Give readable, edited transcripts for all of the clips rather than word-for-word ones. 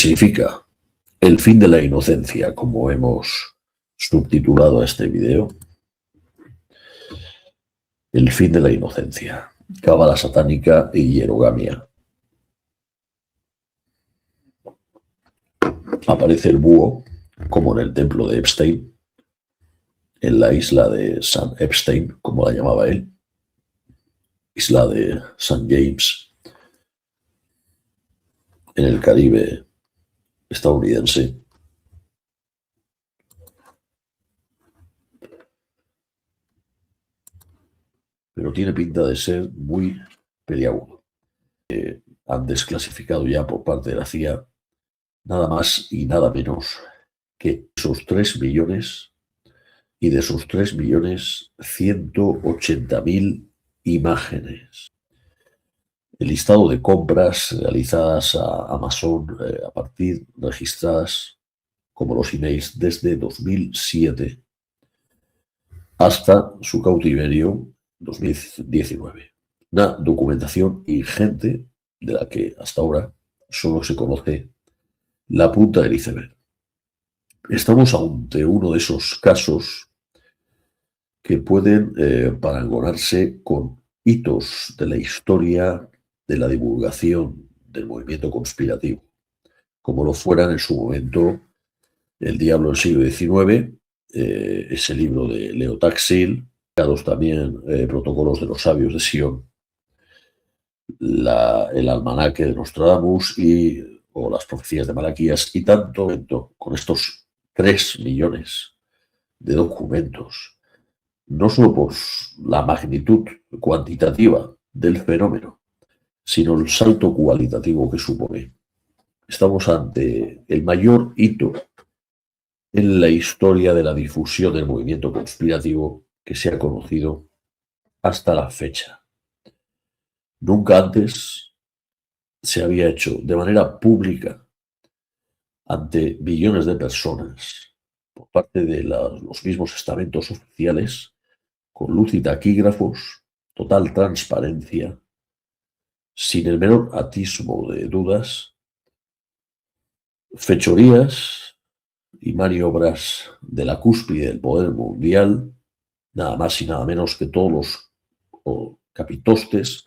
Significa el fin de la inocencia, como hemos subtitulado a este video. El fin de la inocencia, cábala satánica y hierogamia. Aparece el búho, como en el templo de Epstein, en la isla de San Epstein, como la llamaba él, isla de San James, en el Caribe estadounidense. Pero tiene pinta de ser muy peliagudo. Han desclasificado ya por parte de la CIA nada más y nada menos que esos 3 millones, y de esos 3 millones, 180.000 imágenes. El listado de compras realizadas a Amazon registradas como los emails desde 2007 hasta su cautiverio 2019. Una documentación ingente de la que hasta ahora solo se conoce la punta del iceberg. Estamos ante uno de esos casos que pueden parangonarse con hitos de la historia de la divulgación del movimiento conspirativo, como lo fueran en su momento El diablo del siglo XIX, ese libro de Leo Taxil, también Protocolos de los sabios de Sion, el almanaque de Nostradamus o las profecías de Malaquías, y tanto con estos 3 millones de documentos, no solo por la magnitud cuantitativa del fenómeno, sino el salto cualitativo que supone. Estamos ante el mayor hito en la historia de la difusión del movimiento conspirativo que se ha conocido hasta la fecha. Nunca antes se había hecho de manera pública ante millones de personas por parte de los mismos estamentos oficiales, con luz y taquígrafos, total transparencia, sin el menor atisbo de dudas, fechorías y maniobras de la cúspide del poder mundial, nada más y nada menos que todos los capitostes,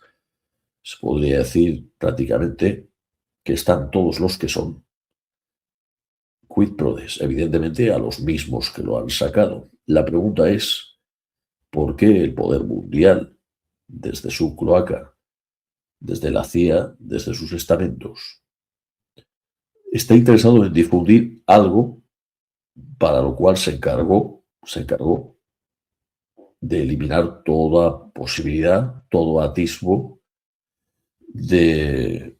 se podría decir prácticamente que están todos los que son quid prodest, evidentemente a los mismos que lo han sacado. La pregunta es, ¿por qué el poder mundial, desde su cloaca, desde la CIA, desde sus estamentos, está interesado en difundir algo para lo cual se encargó de eliminar toda posibilidad, todo atisbo de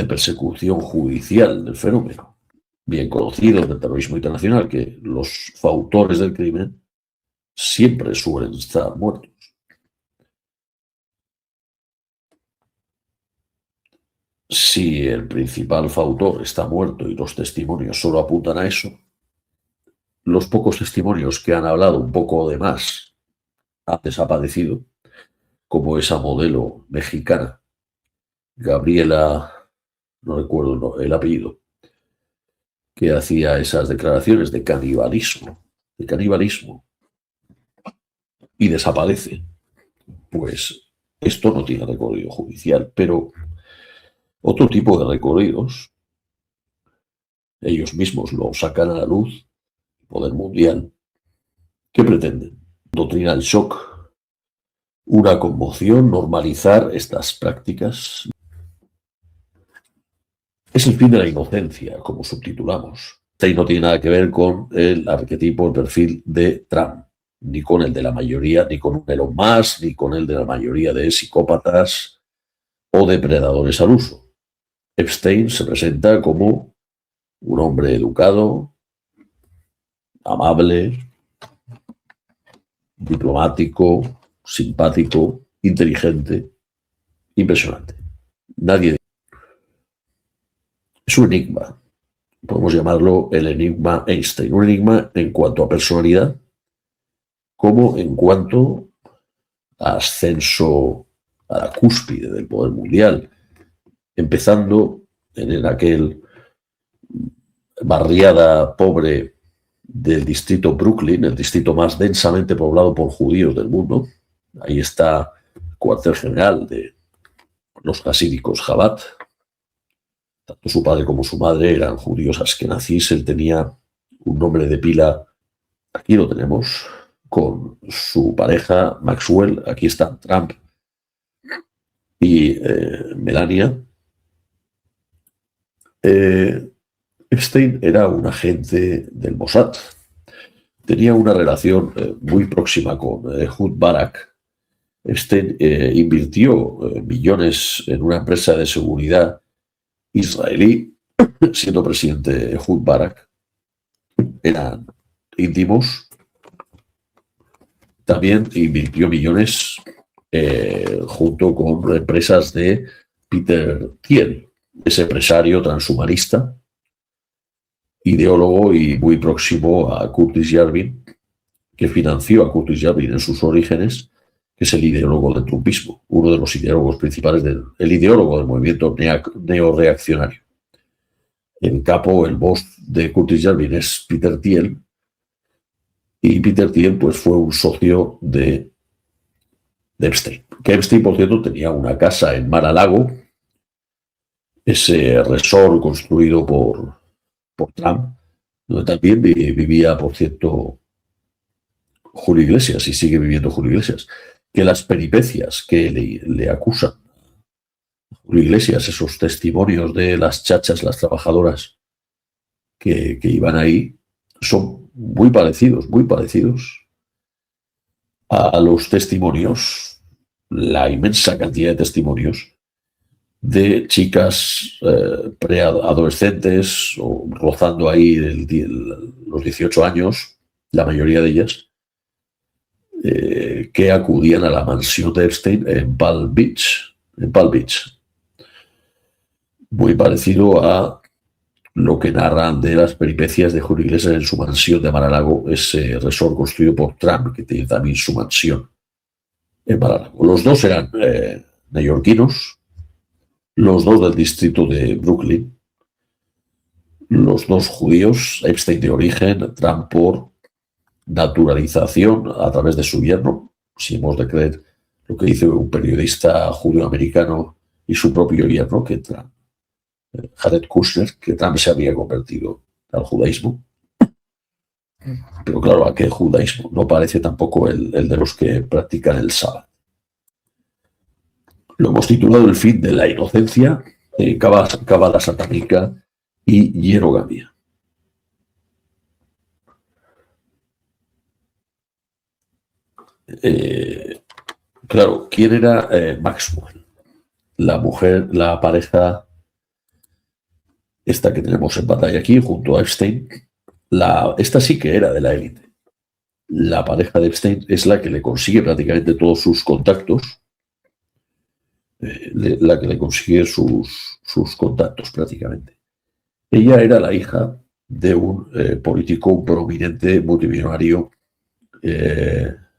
persecución judicial del fenómeno? Bien conocido del terrorismo internacional que los fautores del crimen siempre suelen estar muertos. Si el principal fautor está muerto y los testimonios solo apuntan a eso, los pocos testimonios que han hablado un poco de más han desaparecido, como esa modelo mexicana, Gabriela, no recuerdo el apellido, que hacía esas declaraciones de canibalismo, y desaparece. Pues esto no tiene recorrido judicial, pero otro tipo de recorridos, ellos mismos lo sacan a la luz, poder mundial. ¿Qué pretenden? Doctrina del shock, una conmoción, normalizar estas prácticas. Es el fin de la inocencia, como subtitulamos. Y no tiene nada que ver con el arquetipo, el perfil de Trump, ni con el de la mayoría, ni con un Elon Musk, ni con el de la mayoría de psicópatas o depredadores al uso. Epstein se presenta como un hombre educado, amable, diplomático, simpático, inteligente, impresionante. Es un enigma. Podemos llamarlo el enigma Einstein. Un enigma en cuanto a personalidad, como en cuanto a ascenso a la cúspide del poder mundial, empezando en aquel barriada pobre del distrito Brooklyn, el distrito más densamente poblado por judíos del mundo. Ahí está el cuartel general de los hasídicos Chabad. Tanto su padre como su madre eran judíos askenazíes. Él tenía un nombre de pila, aquí lo tenemos, con su pareja Maxwell. Aquí están Trump y Melania. Epstein era un agente del Mossad. Tenía una relación muy próxima con Ehud Barak. Epstein invirtió millones en una empresa de seguridad israelí, siendo presidente Ehud Barak. Eran íntimos. También invirtió millones junto con empresas de Peter Thiel, ese empresario transhumanista, ideólogo y muy próximo a Curtis Yarvin, que financió a Curtis Yarvin en sus orígenes, que es el ideólogo del trumpismo, uno de los ideólogos principales el ideólogo del movimiento neoreaccionario. El capo, el boss de Curtis Yarvin es Peter Thiel, y Peter Thiel pues, fue un socio de Epstein. Que Epstein, por cierto, tenía una casa en Mar-a-Lago, ese resort construido por Trump, donde también vivía, por cierto, Julio Iglesias, y sigue viviendo Julio Iglesias. Que las peripecias que le acusan a Julio Iglesias, esos testimonios de las chachas, las trabajadoras que iban ahí, son muy parecidos a los testimonios, la inmensa cantidad de testimonios de chicas preadolescentes o rozando ahí los 18 años, la mayoría de ellas, que acudían a la mansión de Epstein en Palm Beach. Muy parecido a lo que narran de las peripecias de Julio Iglesias en su mansión de Mar-a-Lago, ese resort construido por Trump, que tiene también su mansión en Mar-a-Lago. Los dos eran neoyorquinos, los dos del distrito de Brooklyn, los dos judíos, Epstein de origen, Trump por naturalización a través de su yerno, si hemos de creer lo que dice un periodista judío-americano y su propio yerno, que Trump, Jared Kushner, que Trump se había convertido al judaísmo. Pero claro, aquel judaísmo no parece tampoco el de los que practican el sábado. Lo hemos titulado El fin de la inocencia, cábala satánica y hierogamia. Claro, ¿quién era Maxwell? La mujer, la pareja, esta que tenemos en pantalla aquí, junto a Epstein, esta sí que era de la élite. La pareja de Epstein es la que le consigue prácticamente todos sus contactos, la que le consigue sus contactos prácticamente. Ella era la hija de un político, un prominente multimillonario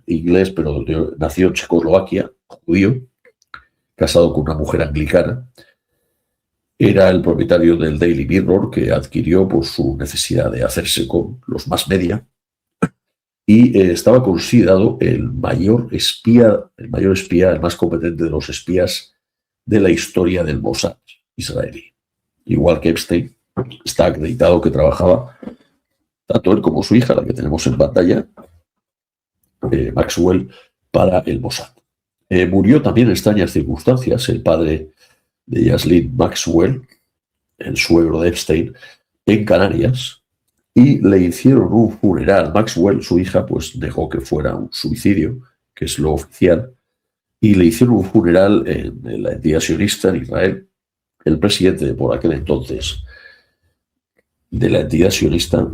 inglés, pero nació en Checoslovaquia, judío, casado con una mujer anglicana. Era el propietario del Daily Mirror, que adquirió por su necesidad de hacerse con los mass media, y estaba considerado el mayor espía, el más competente de los espías de la historia del Mossad israelí. Igual que Epstein, está acreditado que trabajaba, tanto él como su hija, la que tenemos en pantalla, Maxwell, para el Mossad. Murió también en extrañas circunstancias el padre de Ghislaine Maxwell, el suegro de Epstein, en Canarias, y le hicieron un funeral. Maxwell, su hija, pues dejó que fuera un suicidio, que es lo oficial, y le hicieron un funeral en la entidad sionista en Israel. El presidente por aquel entonces de la entidad sionista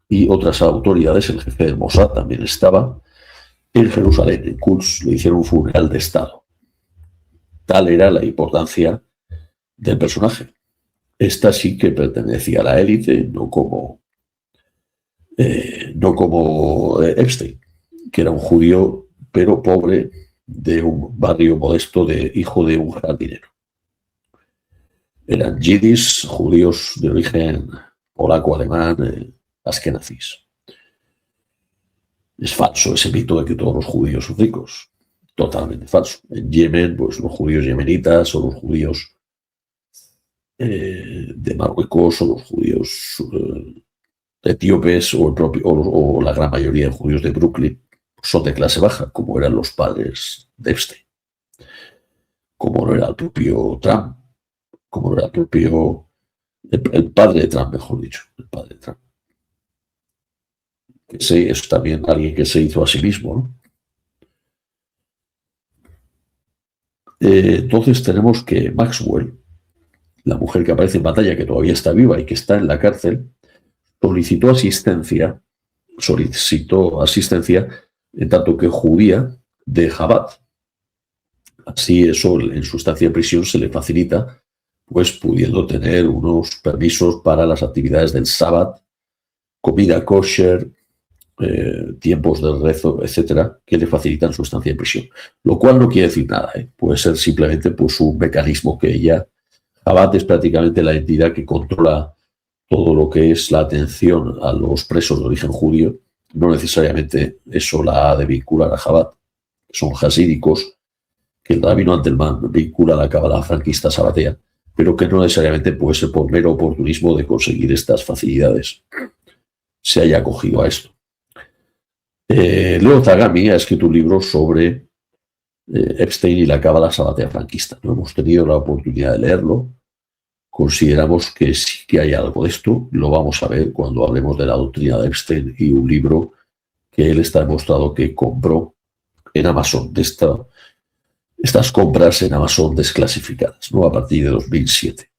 y otras autoridades, el jefe del Mossad también estaba en Jerusalén, en Quds, le hicieron un funeral de Estado. Tal era la importancia del personaje. Esta sí que pertenecía a la élite, no como Epstein, que era un judío, pero pobre, de un barrio modesto, hijo de un jardinero. eran yidis, judíos de origen polaco-alemán, askenazis. Es falso ese mito de que todos los judíos son ricos. Totalmente falso. En Yemen, pues los judíos yemenitas o los judíos de Marruecos o los judíos etíopes o la gran mayoría de judíos de Brooklyn son de clase baja, como eran los padres de Epstein, como no era el propio Trump, como no era el propio el padre de Trump, mejor dicho, el padre de Trump. Que es también alguien que se hizo a sí mismo, ¿no? Entonces tenemos que Maxwell, la mujer que aparece en batalla, que todavía está viva y que está en la cárcel, solicitó asistencia en tanto que judía de Jabat. Así eso en su estancia en prisión se le facilita, pues pudiendo tener unos permisos para las actividades del sábado, comida kosher, tiempos de rezo, etcétera, que le facilitan su estancia en prisión. Lo cual no quiere decir nada, ¿eh? Puede ser simplemente pues, un mecanismo que ella, Jabat es prácticamente la entidad que controla todo lo que es la atención a los presos de origen judío. No necesariamente eso la ha de vincular a Jabat. Son hasídicos que el rabino Antelman vincula a la cábala franquista sabatea, pero que no necesariamente puede ser por mero oportunismo de conseguir estas facilidades se haya acogido a esto. Leo Tagami ha escrito un libro sobre Epstein y la cábala sabatea franquista. No hemos tenido la oportunidad de leerlo. Consideramos que sí que hay algo de esto. Lo vamos a ver cuando hablemos de la doctrina de Epstein y un libro que él está demostrado que compró en Amazon, de estas compras en Amazon desclasificadas, ¿no? A partir de 2007,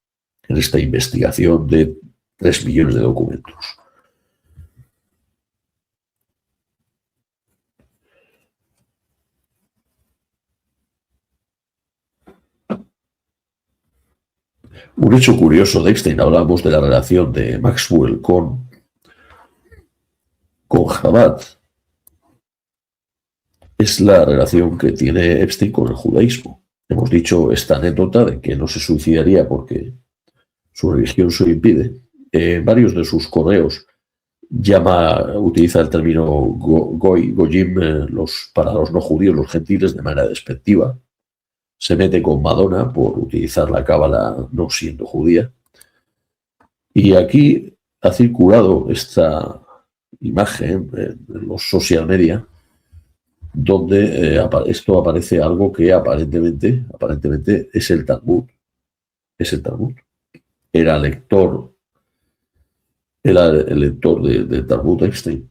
en esta investigación de 3 millones de documentos. Un hecho curioso de Epstein, hablamos de la relación de Maxwell con Jabat, es la relación que tiene Epstein con el judaísmo. Hemos dicho esta anécdota de que no se suicidaría porque su religión se lo impide. Varios de sus correos utiliza el término goyim para los no judíos, los gentiles, de manera despectiva. Se mete con Madonna por utilizar la cábala no siendo judía. Y aquí ha circulado esta imagen en los social media donde esto aparece algo que aparentemente es el Talmud. Es el Talmud. Era el lector del Talmud Epstein.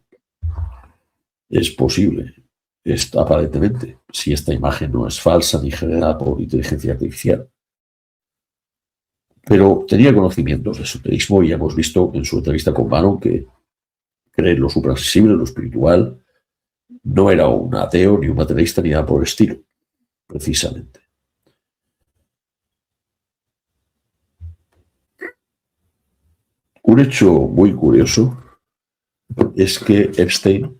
Es posible, aparentemente, si esta imagen no es falsa ni generada por inteligencia artificial. Pero tenía conocimientos de esoterismo y ya hemos visto en su entrevista con Bannon que cree en lo suprasensible, en lo espiritual. No era un ateo, ni un materialista, ni nada por el estilo, precisamente. Un hecho muy curioso es que Epstein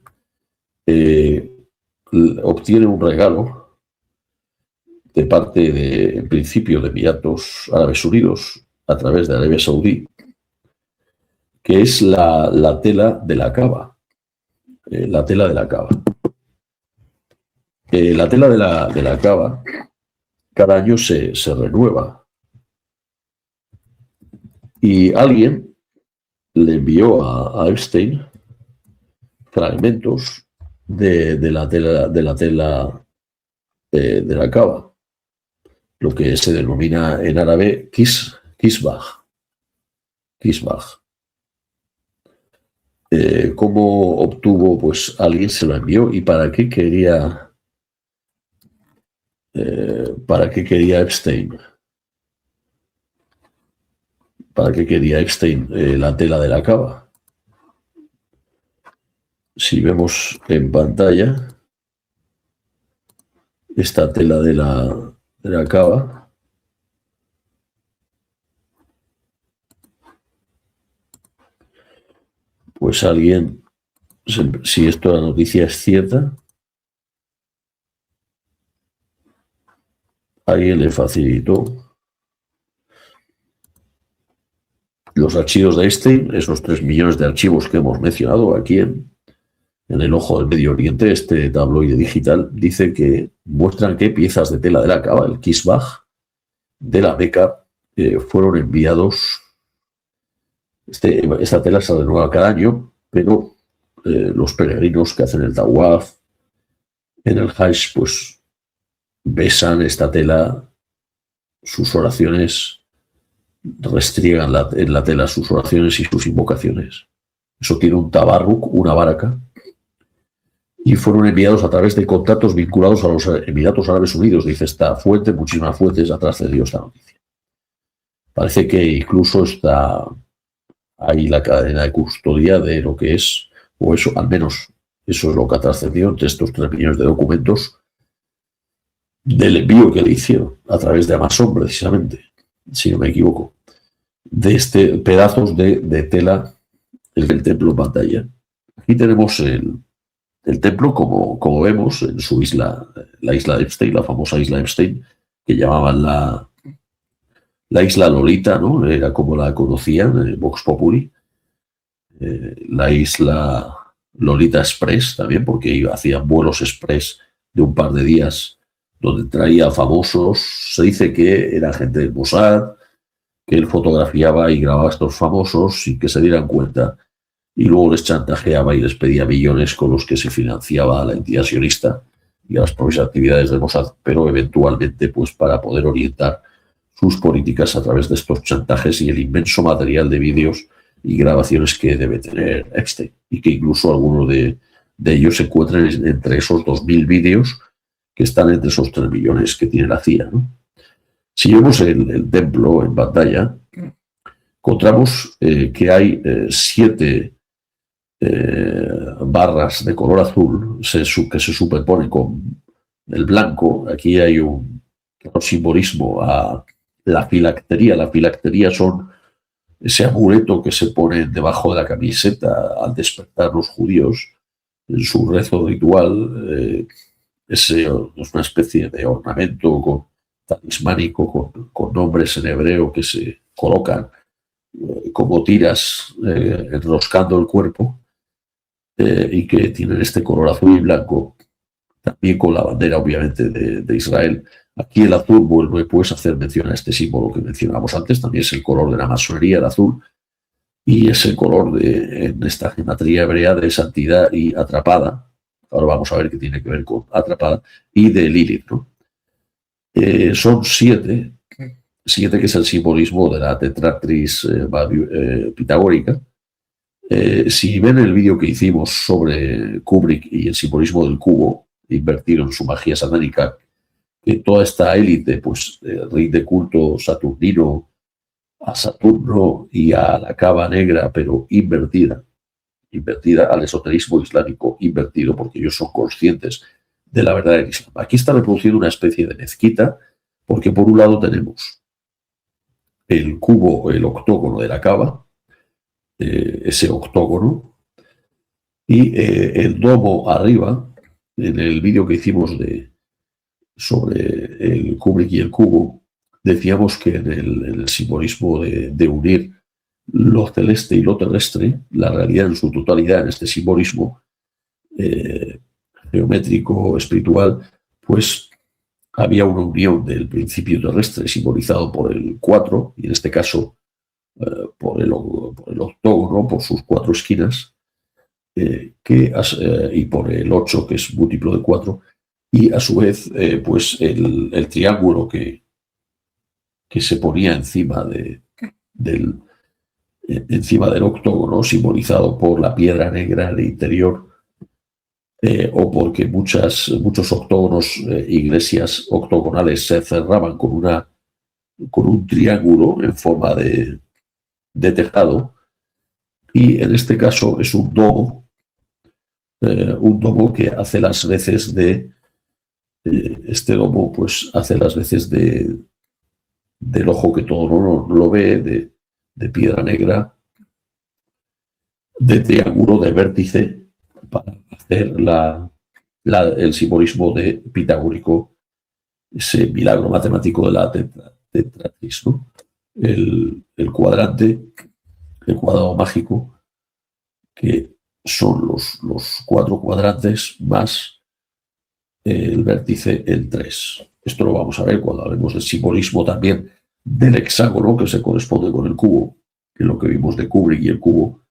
obtiene un regalo de parte de, en principio, de Emiratos Árabes Unidos, a través de Arabia Saudí, que es la tela de la cava. La tela de la cava. La tela de la cava cada año se renueva. Y alguien le envió a Epstein fragmentos de la tela de la cava, lo que se denomina en árabe kisbah. ¿Cómo obtuvo? Pues alguien se lo envió y para qué quería Epstein. ¿Para qué quería Epstein la tela de la cava? Si vemos en pantalla esta tela de la cava, pues alguien, si esto la noticia es cierta, alguien le facilitó Los archivos de Einstein, esos 3 millones de archivos que hemos mencionado aquí en el ojo del Medio Oriente, este tabloide digital, dice que muestran que piezas de tela de la Kaaba, el Kisbah, de la Meca, fueron enviados. Esta tela se renueva cada año, pero los peregrinos que hacen el tawaf en el Hajj, pues besan esta tela, sus oraciones, restriegan en la tela sus oraciones y sus invocaciones. Eso tiene un tabarruk, una baraka, y fueron enviados a través de contactos vinculados a los Emiratos Árabes Unidos, dice esta fuente. Muchísimas fuentes ha trascendido esta noticia. Parece que incluso está ahí la cadena de custodia de lo que es, o eso, al menos eso es lo que ha trascendido entre estos 3 millones de documentos del envío que le hicieron a través de Amazon, precisamente, si no me equivoco, de pedazos de tela del templo en pantalla. Aquí tenemos el templo, como vemos, en su isla, la isla de Epstein, la famosa isla de Epstein, que llamaban la isla Lolita, ¿no? Era como la conocían, Vox Populi. La isla Lolita Express también, porque hacían vuelos express de un par de días donde traía famosos. Se dice que era gente del Mossad, que él fotografiaba y grababa a estos famosos sin que se dieran cuenta, y luego les chantajeaba y les pedía millones con los que se financiaba a la entidad sionista y a las propias actividades del Mossad, pero eventualmente pues para poder orientar sus políticas a través de estos chantajes y el inmenso material de vídeos y grabaciones que debe tener Epstein, y que incluso algunos de ellos se encuentran entre esos 2.000 vídeos que están entre esos 3 millones que tiene la CIA, ¿no? Si vemos el templo en pantalla, encontramos que hay 7 barras de color azul que se superponen con el blanco. Aquí hay un simbolismo a la filactería. La filactería son ese amuleto que se pone debajo de la camiseta al despertar los judíos en su rezo ritual. Es una especie de ornamento talismánico con nombres en hebreo que se colocan como tiras enroscando el cuerpo, y que tienen este color azul y blanco, también con la bandera obviamente de Israel. Aquí el azul vuelve pues a hacer mención a este símbolo que mencionábamos antes, también es el color de la masonería, el azul, y es el color en esta gematría hebrea de santidad y atrapada. Ahora vamos a ver qué tiene que ver con atrapada, y de Lilith, ¿no? Son 7 que es el simbolismo de la tetractris pitagórica. Si ven el vídeo que hicimos sobre Kubrick y el simbolismo del cubo invertido en su magia satánica, que toda esta élite pues rinde culto saturnino a Saturno y a la cava negra, pero invertida al esoterismo islámico invertido, porque ellos son conscientes de la verdad del Islam. Aquí está reproduciendo una especie de mezquita, porque por un lado tenemos el cubo, el octógono de la cava, ese octógono, y el domo arriba. En el vídeo que hicimos sobre el Kubrick y el cubo, decíamos que en el simbolismo de unir lo celeste y lo terrestre, la realidad en su totalidad, en este simbolismo geométrico, espiritual, pues había una unión del principio terrestre simbolizado por el 4, y en este caso por el octógono, por sus 4 esquinas, y por el 8, que es múltiplo de 4, y a su vez pues el triángulo que se ponía encima encima del octógono, simbolizado por la piedra negra en el interior, o porque muchos octógonos, iglesias octogonales, se cerraban con un triángulo en forma de tejado, y en este caso es un domo que hace las veces este domo pues hace las veces del ojo que todo no lo ve, de piedra negra, de triángulo, de vértice, para hacer el simbolismo pitagórico, ese milagro matemático de la tetratis, ¿no? El cuadrante el cuadrado mágico, que son los 4 cuadrantes más el vértice en 3. Esto lo vamos a ver cuando hablemos del simbolismo también del hexágono, que se corresponde con el cubo, que es lo que vimos de Kubrick y el cubo.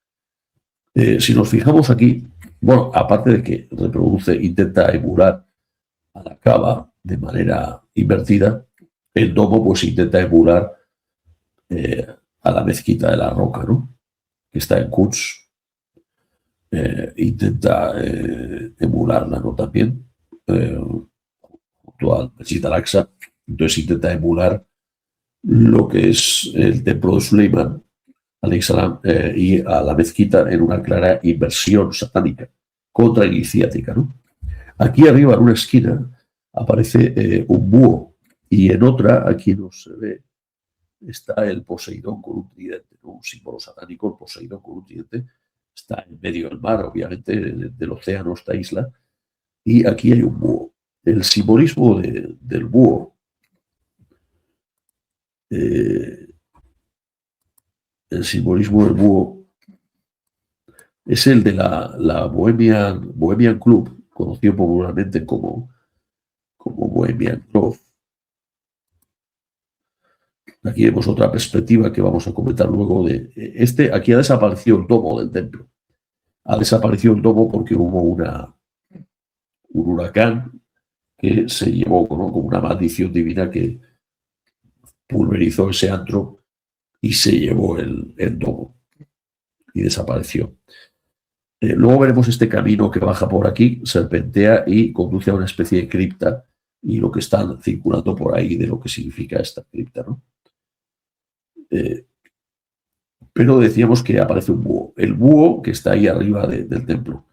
Si nos fijamos aquí, bueno, aparte de que intenta emular a la Kaaba de manera invertida, el domo pues intenta emular a la mezquita de la Roca, ¿no? Que está en Quds. Intenta emularla, ¿no? También junto al Masjid al-Aqsa. Entonces intenta emular lo que es el templo de Suleimán alayhi salam, y a la mezquita en una clara inversión satánica, contrainiciática, ¿no? Aquí arriba en una esquina aparece un búho y en otra, aquí no se ve, está el Poseidón con un tridente, ¿no? Un símbolo satánico, el Poseidón con un tridente, está en medio del mar, obviamente, del océano, esta isla, y aquí hay un búho. El simbolismo del búho, el simbolismo del búho es el de la Bohemian Club, conocido popularmente como Bohemian Club. Aquí vemos otra perspectiva que vamos a comentar luego de aquí ha desaparecido el domo del templo. Ha desaparecido el domo porque hubo un huracán que se llevó, ¿no? Como una maldición divina que pulverizó ese antro y se llevó el domo y desapareció. Luego veremos este camino que baja por aquí, serpentea y conduce a una especie de cripta y lo que están circulando por ahí de lo que significa esta cripta, ¿no? Pero decíamos que aparece un búho. El búho que está ahí arriba del templo.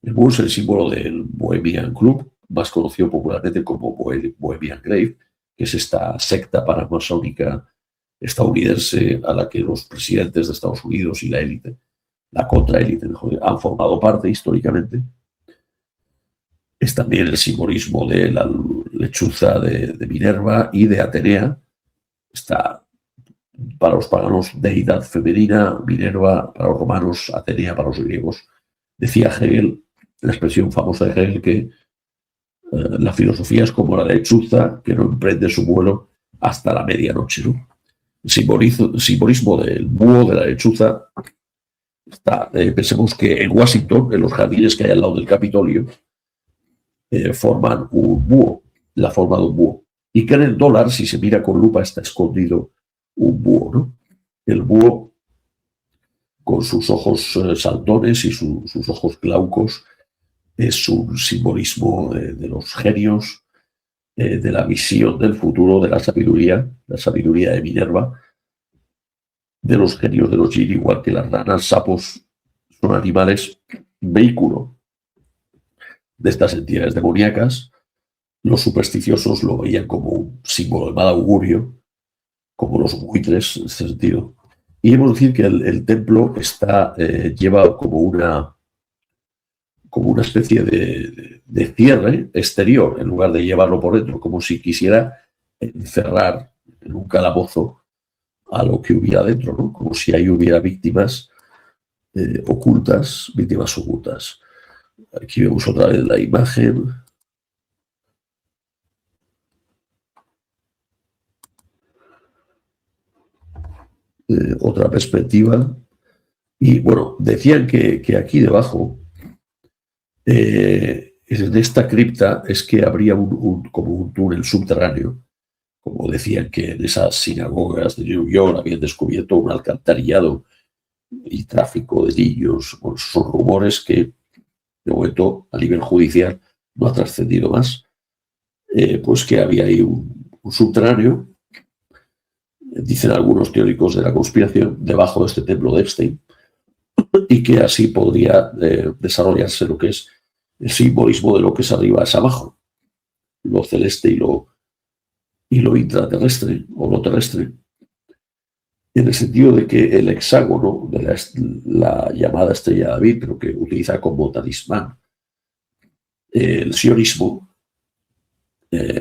El búho es el símbolo del Bohemian Club, más conocido popularmente como Bohemian Grove, que es esta secta paramasónica estadounidense a la que los presidentes de Estados Unidos y la élite, la contraélite, han formado parte históricamente. Es también el simbolismo de la lechuza de Minerva y de Atenea. Está para los paganos deidad femenina, Minerva, para los romanos, Atenea para los griegos. Decía Hegel, la expresión famosa de Hegel, que la filosofía es como la lechuza que no emprende su vuelo hasta la medianoche, ¿no? El simbolismo del búho, de la lechuza, está, pensemos que en Washington, en los jardines que hay al lado del Capitolio, forman un búho, la forma de un búho. Y que en el dólar, si se mira con lupa, está escondido un búho, ¿no? El búho, con sus ojos saltones y sus ojos glaucos, es un simbolismo de los genios, de la visión del futuro, de la sabiduría de Minerva, de los genios de los Jinn, igual que las ranas, sapos, son animales vehículo de estas entidades demoníacas. Los supersticiosos lo veían como un símbolo de mal augurio, como los buitres en ese sentido. Y debemos decir que el templo está lleva como una especie de cierre exterior, en lugar de llevarlo por dentro, como si quisiera encerrar en un calabozo a lo que hubiera dentro, ¿no? Como si ahí hubiera víctimas ocultas. Aquí vemos otra vez la imagen. Otra perspectiva. Y bueno, decían que aquí debajo, en esta cripta, es que habría como un túnel subterráneo. Como decían que en esas sinagogas de New York habían descubierto un alcantarillado y tráfico de niños. Bueno, son rumores que de momento a nivel judicial no ha trascendido más. Pues que había ahí un subterráneo, dicen algunos teóricos de la conspiración, debajo de este templo de Epstein, y que así podría desarrollarse lo que es el simbolismo de lo que es arriba es abajo, lo celeste y lo intraterrestre o lo terrestre, en el sentido de que el hexágono de la llamada estrella de David, pero que utiliza como talismán el sionismo,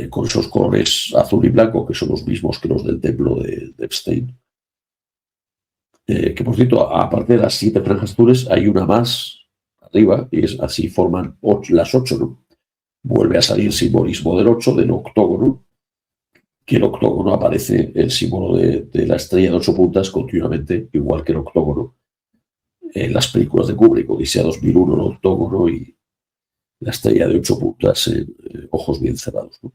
con esos colores azul y blanco, que son los mismos que los del templo de Epstein, que por cierto, aparte de las 7 franjas azules, hay una más arriba, y es así forman las 8, ¿no? Vuelve a salir el simbolismo del 8, del octógono, que el octógono aparece el símbolo de la estrella de 8 puntas continuamente, igual que el octógono en las películas de Kubrick, Odisea 2001, el octógono y la estrella de 8 puntas en ojos bien cerrados, ¿no?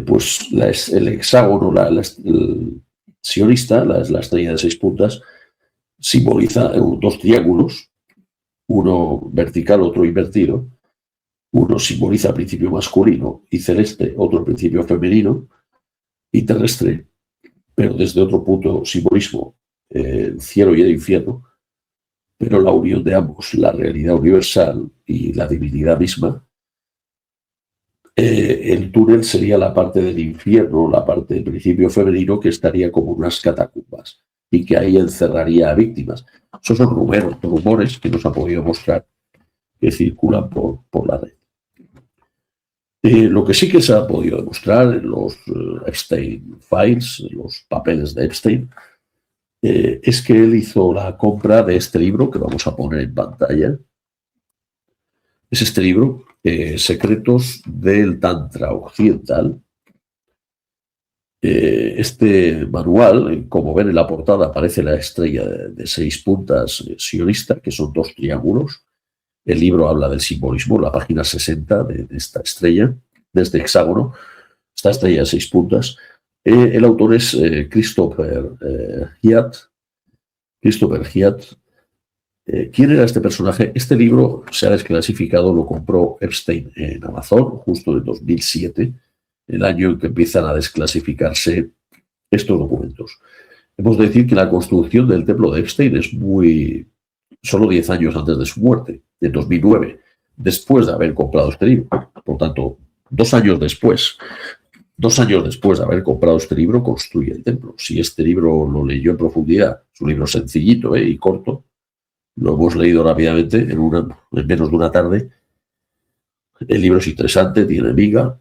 Pues el hexágono, el sionista, la estrella de 6 puntas, simboliza 2 triángulos, uno vertical, otro invertido. Uno simboliza principio masculino y celeste, otro principio femenino y terrestre, pero desde otro punto simbolismo, el cielo y el infierno, pero la unión de ambos, la realidad universal y la divinidad misma. El túnel sería la parte del infierno, la parte del principio femenino, que estaría como unas catacumbas y que ahí encerraría a víctimas. Esos son rumores que nos ha podido mostrar, que circulan por la red. Lo que sí que se ha podido demostrar en los Epstein Files, los papeles de Epstein, es que él hizo la compra de este libro que vamos a poner en pantalla. Es este libro, Secretos del Tantra Occidental. Este manual, como ven en la portada, aparece la estrella de 6 puntas sionista, que son 2 triángulos. El libro habla del simbolismo, la página 60 de esta estrella, de este hexágono, esta estrella de 6 puntas. El autor es Christopher Hiatt. Christopher Hiatt. ¿Quién era este personaje? Este libro se ha desclasificado, lo compró Epstein en Amazon justo en 2007, el año en que empiezan a desclasificarse estos documentos. Hemos de decir que la construcción del templo de Epstein es solo 10 años antes de su muerte, en 2009, después de haber comprado este libro. Por tanto, 2 años después de haber comprado este libro, construye el templo. Si este libro lo leyó en profundidad, es un libro sencillito y corto, lo hemos leído rápidamente en menos de una tarde. El libro es interesante, tiene miga.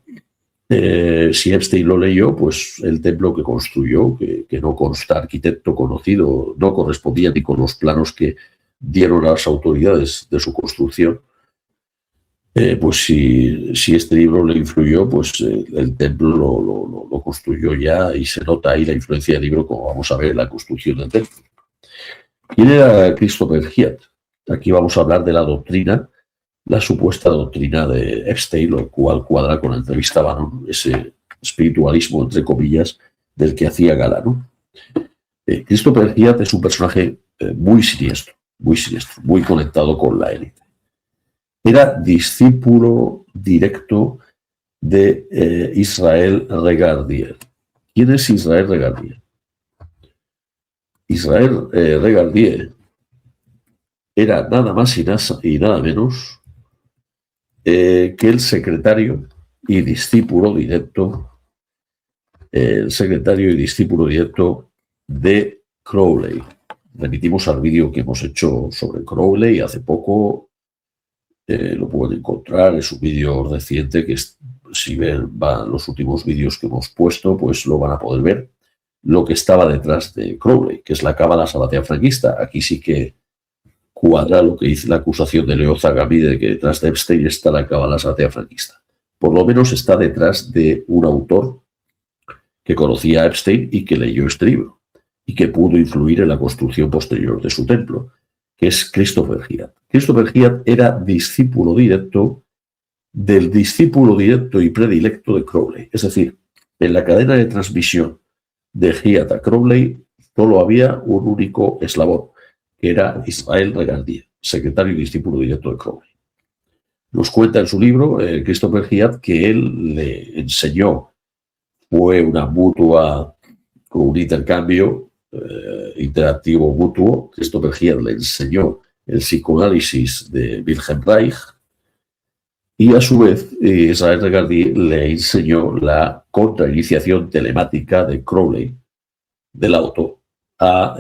Si Epstein lo leyó, pues el templo que construyó, que no consta arquitecto conocido, no correspondía ni con los planos que dieron a las autoridades de su construcción. Pues si este libro le influyó, pues el templo lo construyó ya, y se nota ahí la influencia del libro, como vamos a ver en la construcción del templo. ¿Quién era Christopher Hiatt? Aquí vamos a hablar de la doctrina, la supuesta doctrina de Epstein, lo cual cuadra con la entrevista a Bannon, ese espiritualismo, entre comillas, del que hacía gala, ¿no? Christopher Hiatt es un personaje muy siniestro, muy conectado con la élite. Era discípulo directo de Israel Regardie. ¿Quién es Israel Regardie? Israel Regardie era nada más y nada menos que el secretario y discípulo directo de Crowley. Remitimos al vídeo que hemos hecho sobre Crowley hace poco. Lo pueden encontrar, es un vídeo reciente que si ven los últimos vídeos que hemos puesto, pues lo van a poder ver. Lo que estaba detrás de Crowley, que es la cábala sabatea franquista. Aquí sí que cuadra lo que dice la acusación de Leo Zagami de que detrás de Epstein está la cábala sabatea franquista. Por lo menos está detrás de un autor que conocía a Epstein y que leyó este libro y que pudo influir en la construcción posterior de su templo, que es Christopher Hiatt. Christopher Hiatt era discípulo directo del discípulo directo y predilecto de Crowley. Es decir, en la cadena de transmisión de Hiatt a Crowley solo había un único eslabón, que era Israel Regardie, secretario y discípulo directo de Crowley. Nos cuenta en su libro Christopher Hiatt que él le enseñó, fue una mutua, con un intercambio interactivo mutuo. Christopher Hiatt le enseñó el psicoanálisis de Wilhelm Reich y a su vez Israel Regardie le enseñó la contrainiciación telemática de Crowley del auto a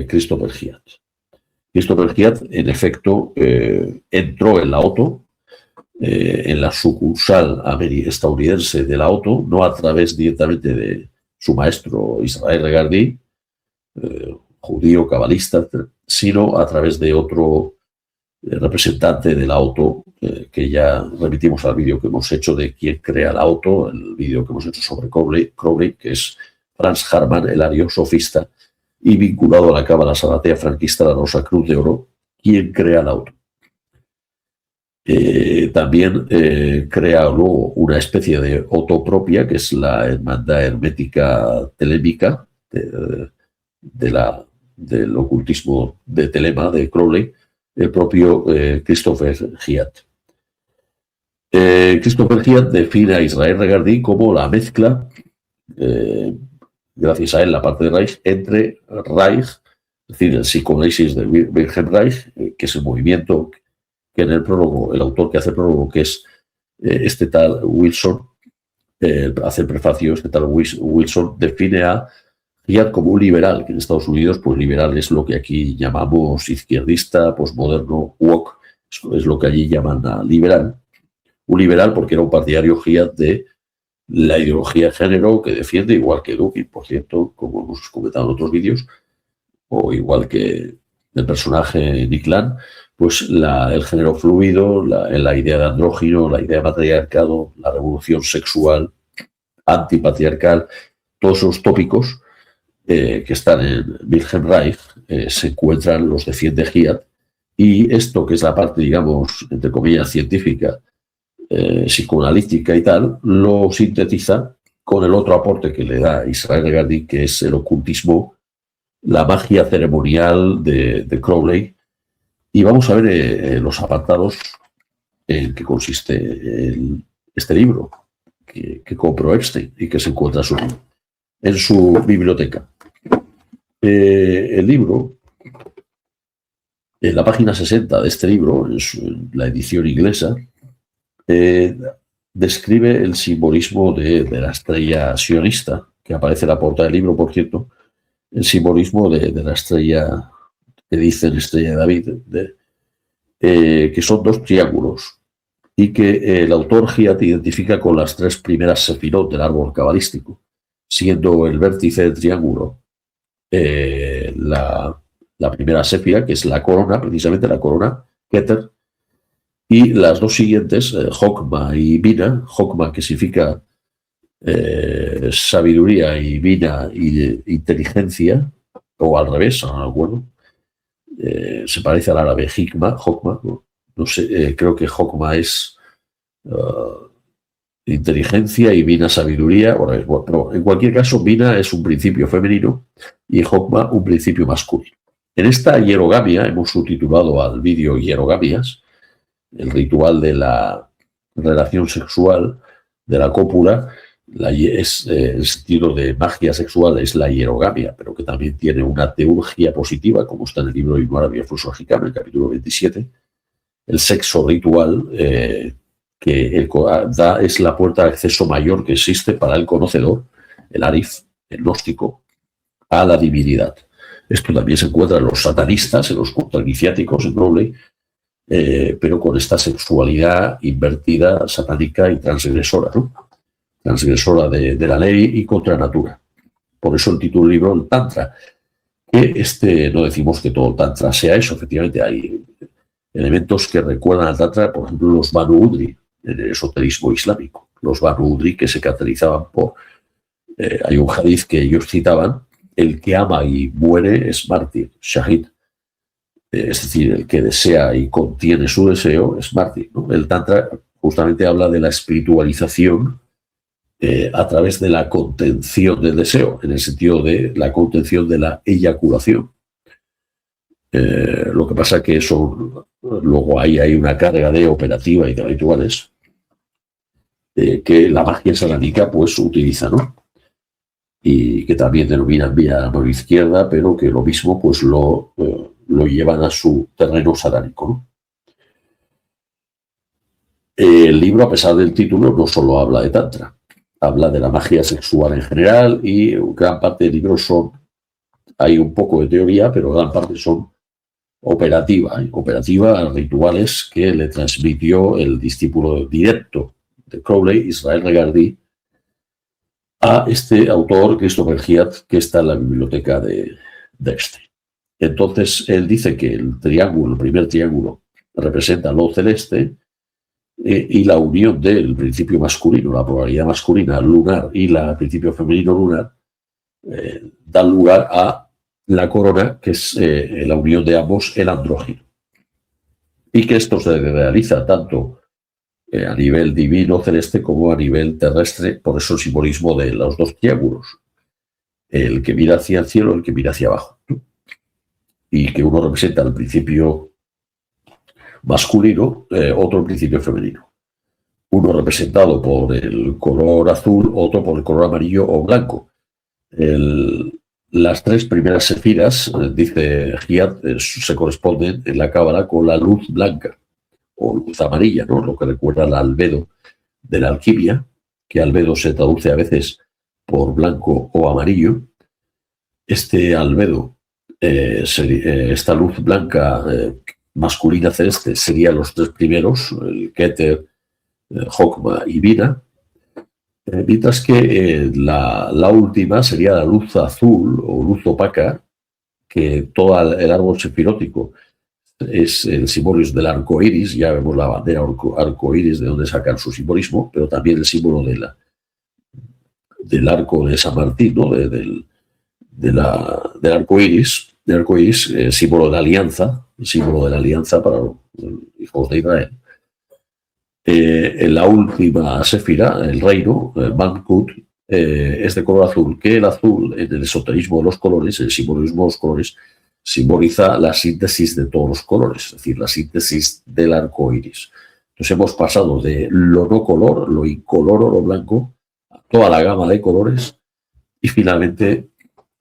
Christopher Hiatt. Christopher Hiatt, en efecto, entró en la auto, en la sucursal estadounidense de la auto, no a través directamente de su maestro Israel Regardie, judío, cabalista, sino a través de otro representante del auto, que ya remitimos al vídeo que hemos hecho de quién crea el auto, el vídeo que hemos hecho sobre Crowley, que es Franz Hartmann, el ariosofista, y vinculado a la cábala sabatea franquista, la Rosa Cruz de Oro, quién crea el auto. También crea luego una especie de auto propia, que es la Hermandad Hermética Telémica, del ocultismo de Telema, de Crowley, el propio Christopher Hiatt. Christopher Hiatt define a Israel Regardie como la mezcla, gracias a él, la parte de Reich, entre Reich, es decir, el psicoanálisis de Wilhelm Reich, que es el movimiento que en el prólogo, el autor que hace el prólogo, que es este tal Wilson, hace el prefacio, este tal Wilson define a Hiatt como un liberal, que en Estados Unidos, pues liberal es lo que aquí llamamos izquierdista, posmoderno, woke, es lo que allí llaman a liberal. Un liberal porque era un partidario Hiatt de la ideología de género que defiende, igual que Dugin, por cierto, como hemos comentado en otros vídeos, o igual que el personaje Nick Land, pues el género fluido, la idea de andrógino, la idea de matriarcado, la revolución sexual, antipatriarcal, todos esos tópicos que están en Wilhelm Reich, se encuentran, los defiende Hiatt, y esto que es la parte, digamos, entre comillas, científica, psicoanalítica y tal, lo sintetiza con el otro aporte que le da Israel Regardie, que es el ocultismo, la magia ceremonial de Crowley. Y vamos a ver los apartados en que consiste este libro que compró Epstein y que se encuentra en su biblioteca. El libro, en la página 60 de este libro, en la edición inglesa, describe el simbolismo de la estrella sionista, que aparece en la portada del libro, por cierto, el simbolismo de la estrella, que dicen estrella de David, que son dos triángulos, y que el autor Hiatt identifica con las tres primeras sefirot del árbol cabalístico, siendo el vértice del triángulo la primera sefira, que es la corona, precisamente la corona, Keter, y las dos siguientes, Jokma y Bina, Jokma que significa sabiduría y Bina y inteligencia, o al revés, no me acuerdo, se parece al árabe Hikma, Jokma, no sé, creo que Jokma es inteligencia y Bina sabiduría, pero en cualquier caso Bina es un principio femenino y Jokma un principio masculino. En esta hierogamia, hemos subtitulado al vídeo Hierogamias, el ritual de la relación sexual, de la cópula, es el sentido de magia sexual es la hierogamia, pero que también tiene una teurgia positiva, como está en el libro Ibn Arabi al-Fluso Hikam, el capítulo 27. El sexo ritual que es la puerta de acceso mayor que existe para el conocedor, el arif, el gnóstico, a la divinidad. Esto también se encuentra en los satanistas, en los cultos iniciáticos, en Crowley, pero con esta sexualidad invertida, satánica y transgresora, ¿no? Transgresora de la ley y contra natura. Por eso el título del libro, el Tantra, que no decimos que todo el Tantra sea eso, efectivamente hay elementos que recuerdan al Tantra, por ejemplo, los Banu Udri, en el esoterismo islámico. Los Banu Udri que se caracterizaban por... hay un hadith que ellos citaban, el que ama y muere es mártir, shahid. Es decir, el que desea y contiene su deseo es mártir, ¿no? El Tantra justamente habla de la espiritualización a través de la contención del deseo, en el sentido de la contención de la eyaculación. Lo que pasa es que eso, luego ahí hay una carga de operativa y de rituales que la magia satánica pues utiliza, ¿no? Y que también denominan vía la mano izquierda, pero que lo mismo pues lo llevan a su terreno satánico, ¿no? El libro, a pesar del título, no solo habla de Tantra, habla de la magia sexual en general y gran parte del libro hay un poco de teoría, pero gran parte son operativa a rituales que le transmitió el discípulo directo de Crowley, Israel Regardie, a este autor, Christopher Hiatt, que está en la biblioteca de Epstein. Entonces, él dice que el triángulo, el primer triángulo, representa lo celeste y la unión del principio masculino, la polaridad masculina lunar y el principio femenino lunar, dan lugar a la corona, que es la unión de ambos, el andrógino. Y que esto se realiza tanto a nivel divino celeste como a nivel terrestre, por eso el simbolismo de los dos triángulos, el que mira hacia el cielo, el que mira hacia abajo, ¿no? Y que uno representa el principio masculino, otro el principio femenino. Uno representado por el color azul, otro por el color amarillo o blanco. Las tres primeras sefiras, dice Giat, se corresponden en la cábala con la luz blanca o luz amarilla, ¿no? Lo que recuerda al albedo de la alquimia, que albedo se traduce a veces por blanco o amarillo. Este albedo, esta luz blanca masculina celeste, serían los tres primeros, el Keter, Jokma y Bina, mientras que la última sería la luz azul o luz opaca, que todo el árbol sefirótico es el símbolo del arco iris. Ya vemos la bandera arco iris de donde sacan su simbolismo, pero también el símbolo del arco de San Martín, ¿no? Del arco iris, símbolo de alianza, el símbolo de la alianza para los hijos de Israel. En la última sefira, el reino, Malkut, es de color azul, que el azul, en el esoterismo de los colores, el simbolismo de los colores, simboliza la síntesis de todos los colores, es decir, la síntesis del arco iris. Entonces hemos pasado de lo no color, lo incoloro, lo blanco, a toda la gama de colores y finalmente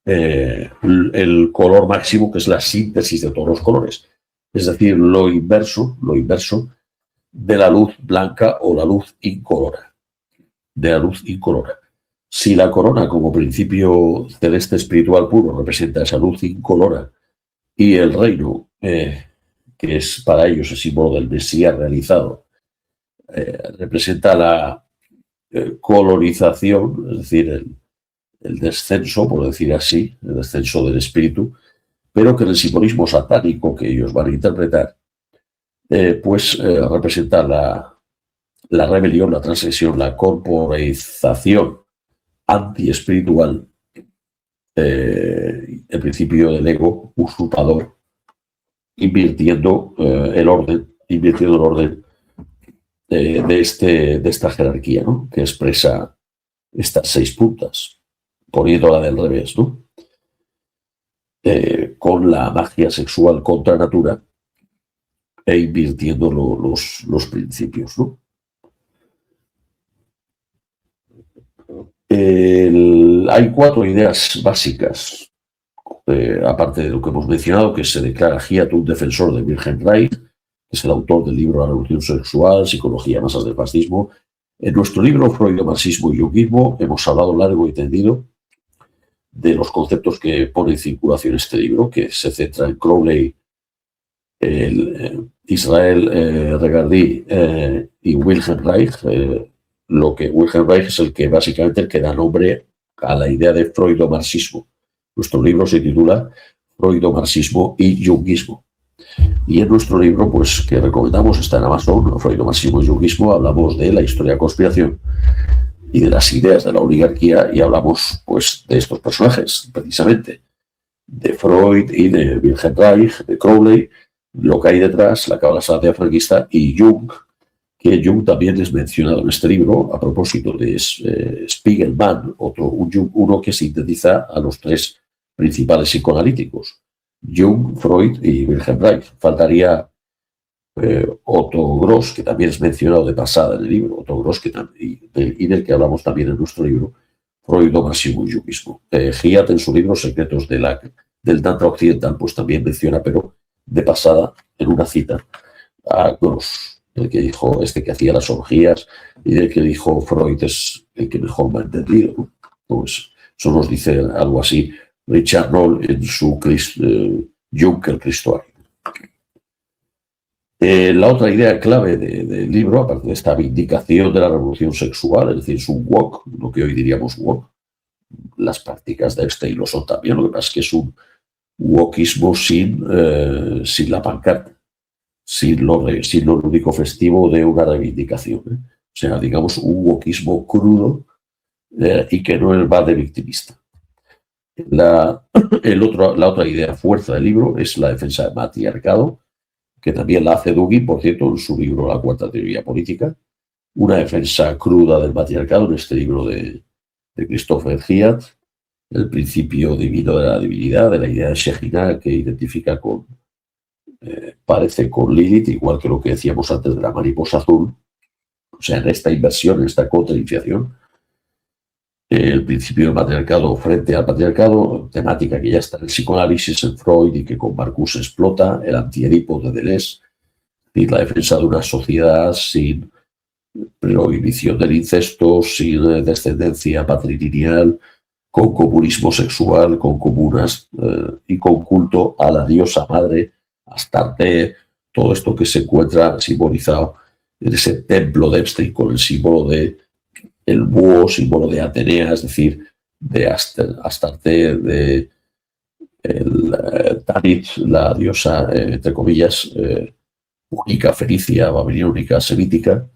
el color máximo, que es la síntesis de todos los colores, es decir, lo inverso de la luz blanca o la luz incolora, de la luz incolora. Si la corona como principio celeste espiritual puro representa esa luz incolora y el reino, que es para ellos el símbolo del Mesías realizado, representa la colorización, es decir, el descenso, por decir así, el descenso del espíritu, pero que en el simbolismo satánico que ellos van a interpretar, representa la rebelión, la transgresión, la corporalización antiespiritual, el principio del ego usurpador, invirtiendo el orden de esta jerarquía, ¿no? Que expresa estas 6 puntas, poniéndola del revés, ¿no? Con la magia sexual contra natura e invirtiendo los principios, ¿no? Hay 4 ideas básicas, aparte de lo que hemos mencionado, que se declara Giat un defensor de Wilhelm Reich, que es el autor del libro La revolución sexual, psicología, masas del fascismo. En nuestro libro Freud, marxismo y junguismo hemos hablado largo y tendido de los conceptos que pone en circulación este libro, que se centra en Crowley, Israel Regardie y Wilhelm Reich. Lo que Wilhelm Reich es el que básicamente el que da nombre a la idea de freudomarxismo. Nuestro libro se titula Freudomarxismo y junguismo. Y en nuestro libro, pues, que recomendamos, está en Amazon, Freudomarxismo y junguismo, hablamos de la historia de conspiración y de las ideas de la oligarquía, y hablamos, pues, de estos personajes, precisamente, de Freud y de Wilhelm Reich, de Crowley, lo que hay detrás, la cábala sagrada franquista, y Jung, que Jung también es mencionado en este libro a propósito de Spiegelman, uno que sintetiza a los 3 principales psicoanalíticos, Jung, Freud y Wilhelm Reich. Faltaría Otto Gross, que también es mencionado de pasada en el libro, Otto Gross, y del que hablamos también en nuestro libro, Freudomarxismo y junguismo. Giat, en su libro Secretos del Tantra Occidental, pues también menciona, pero de pasada, en una cita, a Gross, el que dijo, que hacía las orgías, y del que dijo Freud es el que mejor me ha entendido. Pues eso nos dice algo así Richard Roll en su Juncker Cristo. La otra idea clave del libro, aparte de esta vindicación de la revolución sexual, es decir, es un woke, lo que hoy diríamos woke, las prácticas de Epstein lo son también, lo que pasa es que es un wokismo sin la pancarta, sin lo lúdico festivo de una reivindicación. O sea, digamos, un wokismo crudo y que no va de victimista. La otra idea fuerza del libro es la defensa del matriarcado, que también la hace Dugin, por cierto, en su libro La cuarta teoría política, una defensa cruda del matriarcado en este libro de Christopher Hiatt, el principio divino de la divinidad, de la idea de Shekhinah, que identifica parece con Lilith, igual que lo que decíamos antes de la mariposa azul. O sea, en esta inversión, en esta contrainiciación, el principio del matriarcado frente al patriarcado, temática que ya está en el psicoanálisis, en Freud, y que con Marcuse explota, el antiedipo de Deleuze, y la defensa de una sociedad sin prohibición del incesto, sin descendencia patrilineal, con comunismo sexual, con comunas y con culto a la diosa madre, Astarte, todo esto que se encuentra simbolizado en ese templo de Epstein con el símbolo de el búho, símbolo de Atenea, es decir, de Astarte, de Tanit, la diosa, entre comillas, única, fenicia, babilónica, semítica.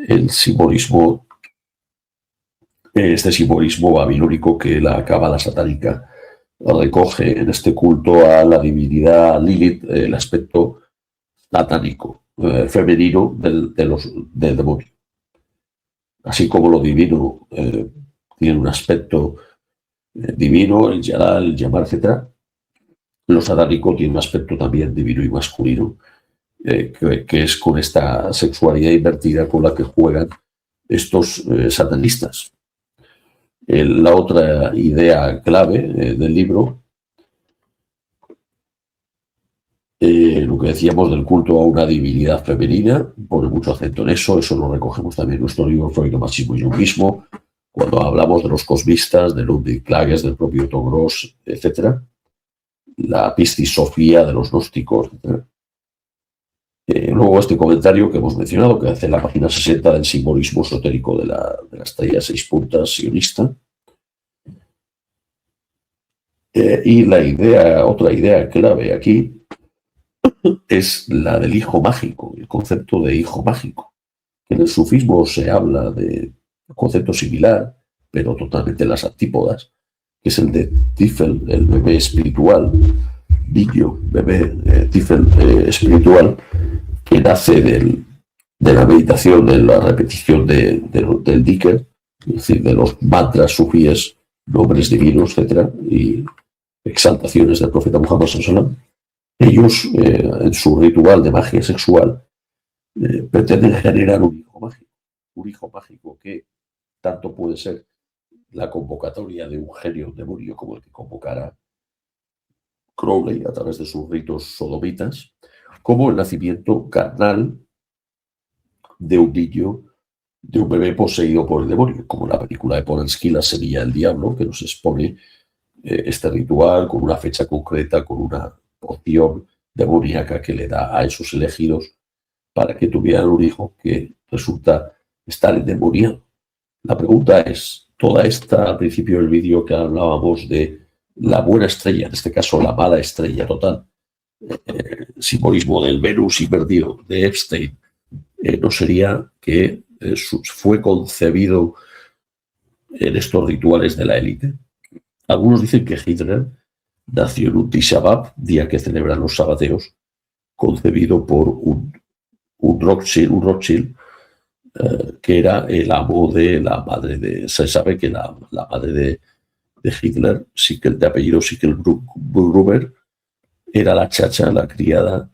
El simbolismo, este simbolismo babilónico que la cábala satánica recoge en este culto a la divinidad Lilith, el aspecto satánico, femenino del demonio. Así como lo divino tiene un aspecto divino, el Yalá, el Yamar, etc., lo satánico tiene un aspecto también divino y masculino, que es con esta sexualidad invertida con la que juegan estos satanistas. La otra idea clave del libro, lo que decíamos del culto a una divinidad femenina, pone mucho acento en eso lo recogemos también en nuestro libro Freudo-Marxismo y Junguismo, cuando hablamos de los cosmistas, de Ludwig Klages, del propio Togros, etc., la pistisofía de los gnósticos, etc. Luego este comentario que hemos mencionado, que hace la página 60 del simbolismo esotérico de la estrella 6 puntas sionista. Y otra idea clave aquí es la del hijo mágico, el concepto de hijo mágico. En el sufismo se habla de un concepto similar, pero totalmente en las antípodas, que es el de Tifel, el bebé espiritual, niño, bebé, Tifel espiritual, que nace de la meditación, de la repetición del Dhikr, es decir, de los mantras sufíes, nombres divinos, etc., y exaltaciones del profeta Muhammad sallallahu alaihi wasallam. Ellos, en su ritual de magia sexual, pretenden generar un hijo mágico que tanto puede ser la convocatoria de un genio demonio como el que convocara Crowley a través de sus ritos sodomitas, como el nacimiento carnal de un niño, de un bebé poseído por el demonio, como la película de Polanski, La semilla del diablo, que nos expone este ritual con una fecha concreta, con una poción demoníaca que le da a esos elegidos para que tuvieran un hijo que resulta estar endemoniado. La pregunta es, toda esta, al principio del vídeo que hablábamos de la buena estrella, en este caso la mala estrella total, simbolismo del Venus invertido de Epstein, ¿no sería que fue concebido en estos rituales de la élite? Algunos dicen que Hitler nació en un Tisha B'Av, día que celebran los sabateos, concebido por un Rothschild, que era el amo de la madre de... Se sabe que la madre de Hitler, de apellido Sickel-Gruber, era la chacha, la criada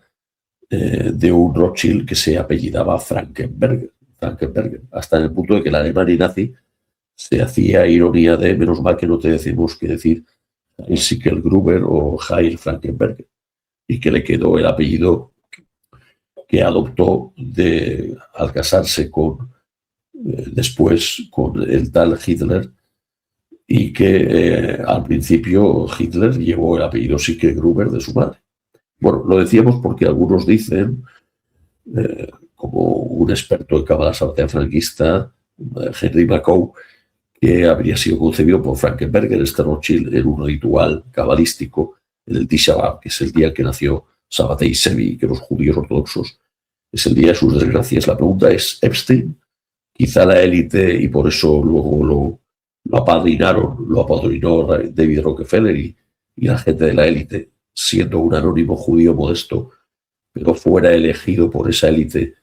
de un Rothschild que se apellidaba Frankenberger, hasta en el punto de que la Alemania nazi se hacía ironía de menos mal que no te decimos que decir Sickel-Gruber o Heil Frankenberger, y que le quedó el apellido que adoptó al casarse después con el tal Hitler, y que al principio Hitler llevó el apellido Sickel-Gruber de su madre. Bueno, lo decíamos porque algunos dicen, como un experto en cábala sabatina franquista, Henry Macow, que habría sido concebido por Frankenberger, este Rothschild, en un ritual cabalístico en el Tisha B'Av, que es el día que nació Sabbatei Sevi, que los judíos ortodoxos es el día de sus desgracias. La pregunta es, Epstein, quizá la élite, y por eso luego lo apadrinó David Rockefeller y la gente de la élite, siendo un anónimo judío modesto, pero fuera elegido por esa élite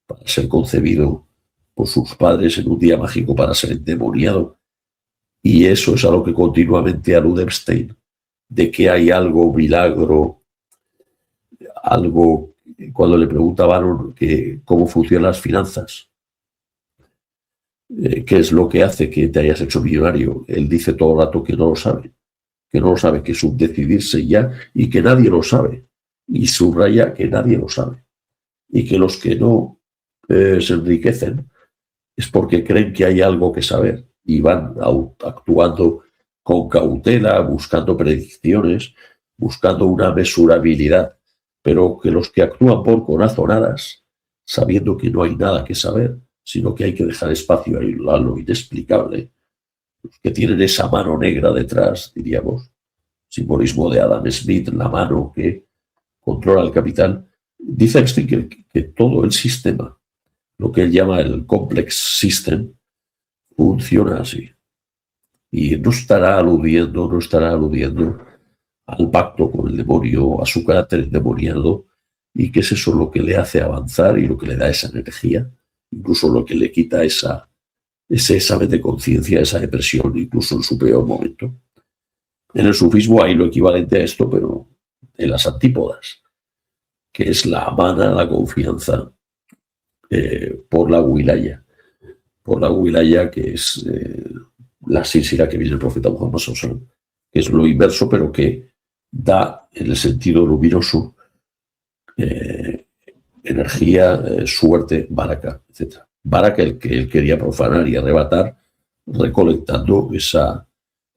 para ser concebido por sus padres en un día mágico para ser endemoniado. Y eso es a lo que continuamente alude Epstein, de que hay algo, milagro, algo. Cuando le preguntaban cómo funcionan las finanzas, qué es lo que hace que te hayas hecho millonario, él dice todo el rato que no lo sabe, que es un decidirse ya y que nadie lo sabe. Y subraya que nadie lo sabe. Y que los que no se enriquecen es porque creen que hay algo que saber y van actuando con cautela, buscando predicciones, buscando una mesurabilidad, pero que los que actúan por corazonadas, sabiendo que no hay nada que saber, sino que hay que dejar espacio a lo inexplicable, los que tienen esa mano negra detrás, diríamos, simbolismo de Adam Smith, la mano que controla el capital. Dice Epstein que todo el sistema, lo que él llama el complex system, funciona así. Y no estará aludiendo al pacto con el demonio, a su carácter endemoniado, y que es eso lo que le hace avanzar y lo que le da esa energía, incluso lo que le quita ese examen de conciencia, esa depresión, incluso en su peor momento. En el sufismo hay lo equivalente a esto, pero en las antípodas, que es la amana, la confianza por la wilaya, que es la silsila que viene el profeta Muhammad sallallahu alaihi wasallam, que es lo inverso, pero que da en el sentido luminoso energía, suerte, baraka, etc. Baraka, el que él quería profanar y arrebatar, recolectando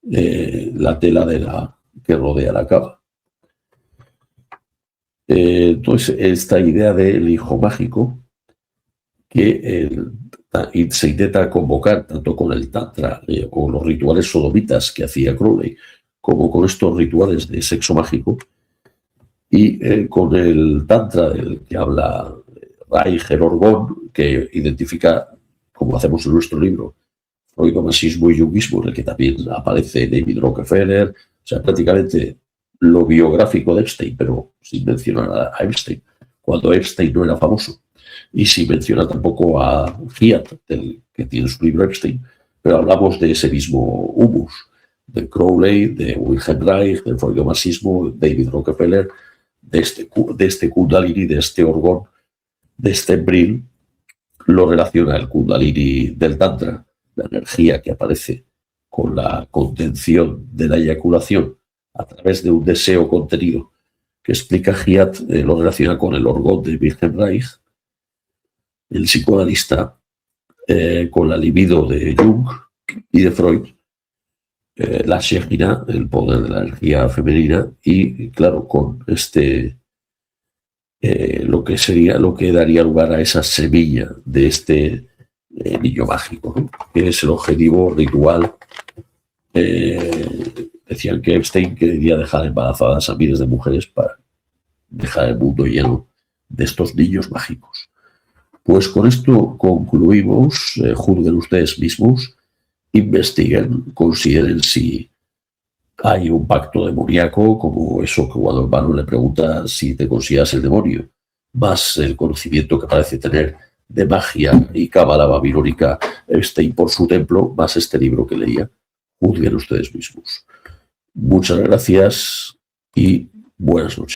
la tela que rodea la cava. Entonces, esta idea del hijo mágico que se intenta convocar tanto con el tantra o los rituales sodomitas que hacía Crowley, como con estos rituales de sexo mágico, y con el tantra del que habla Reich Orgón, que identifica, como hacemos en nuestro libro, freudomasismo y junguismo, en el que también aparece David Rockefeller, o sea, prácticamente lo biográfico de Epstein, pero sin mencionar a Epstein, cuando Epstein no era famoso, y sin mencionar tampoco a Hiatt, que tiene su libro Epstein, pero hablamos de ese mismo humus, de Crowley, de Wilhelm Reich, del freudomasismo, David Rockefeller, de este Kundalini, de este Orgón, de este Brill. Lo relaciona el Kundalini del Tantra, la energía que aparece con la contención de la eyaculación a través de un deseo contenido, que explica Hiatt, lo relaciona con el Orgón de Wilhelm Reich, el psicoanalista, con la libido de Jung y de Freud, la Shekhinah, el poder de la energía femenina, y claro, con lo que daría lugar a esa semilla de este niño mágico, ¿no? Que es el objetivo ritual. Decían que Epstein quería dejar embarazadas a miles de mujeres para dejar el mundo lleno de estos niños mágicos. Pues con esto concluimos. Juzguen ustedes mismos, investiguen, consideren si hay un pacto demoníaco, como eso que cuando el hermano le pregunta si te consideras el demonio, más el conocimiento que parece tener de magia y cábala babilónica Epstein por su templo, más este libro que leía. Juzguen ustedes mismos. Muchas gracias y buenas noches.